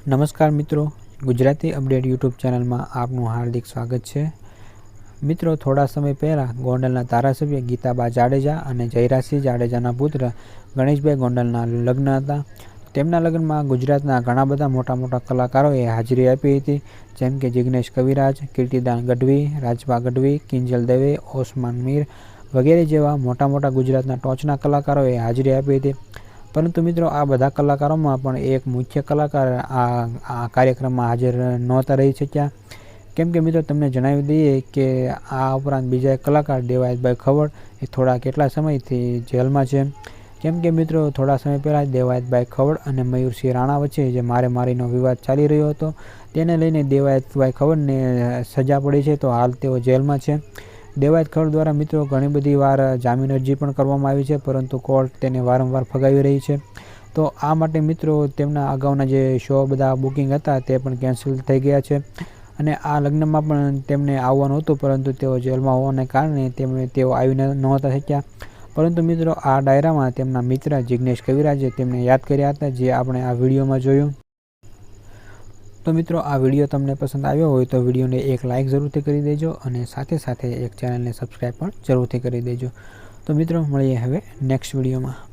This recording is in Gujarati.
નમસ્કાર મિત્રો, ગુજરાતી અપડેટ યુટ્યુબ ચેનલમાં આપનું હાર્દિક સ્વાગત છે। મિત્રો, થોડા સમય પહેલાં ગોંડલના ધારાસભ્ય ગીતાબા જાડેજા અને જયરાજસિંહ જાડેજાના પુત્ર ગણેશભાઈ ગોંડલના લગ્ન હતા। તેમના લગ્નમાં ગુજરાતના ઘણા બધા મોટા કલાકારોએ હાજરી આપી હતી, જેમ કે જિગ્નેશ કવિરાજ, કીર્તિદાન ગઢવી, રાજભા ગઢવી, કિંજલ દવે, ઓસમાન મીર વગેરે જેવા મોટા ગુજરાતના ટોચના કલાકારોએ હાજરી આપી હતી। પરંતુ મિત્રો, આ બધા કલાકારોમાં પણ એક મુખ્ય કલાકાર આ કાર્યક્રમમાં હાજર નહોતા રહી શક્યા, કેમ કે મિત્રો તમને જણાવી દઈએ કે આ ઉપરાંત બીજા એક કલાકાર દેવાયતભાઈ ખવડ એ થોડા કેટલા સમયથી જેલમાં છે। કેમ કે મિત્રો, થોડા સમય પહેલાં દેવાયતભાઈ ખવડ અને મયુરસિંહ રાણા વચ્ચે જે મારીનો વિવાદ ચાલી રહ્યો હતો, તેને લઈને દેવાયતભાઈ ખવડને સજા પડી છે, તો હાલ તેઓ જેલમાં છે। દેવાયત ખવડ દ્વારા મિત્રો ઘણી બધી વાર જામીન અરજી પણ કરવામાં આવી છે, પરંતુ કોર્ટ તેને વારંવાર ફગાવી રહી છે। તો આ માટે મિત્રો તેમના અગાઉના જે શો બધા બુકિંગ હતા તે પણ કેન્સલ થઈ ગયા છે અને આ લગ્નમાં પણ તેમને આવવાનું હતું, પરંતુ તેઓ જેલમાં હોવાને કારણે તેઓ આવી નહોતા શક્યા। પરંતુ મિત્રો, આ ડાયરામાં તેમના મિત્ર જિગ્નેશ કવિરાજે તેમને યાદ કર્યા હતા, જે આપણે આ વિડીયોમાં જોયું। તો મિત્રો, આ વિડીયો તમને પસંદ આવ્યો હોય તો વિડીયોને એક લાઇક જરૂરથી કરી દેજો અને સાથે એક ચેનલને સબસ્ક્રાઈબ પણ જરૂરથી કરી દેજો। તો મિત્રો, મળીએ હવે નેક્સ્ટ વિડીયોમાં।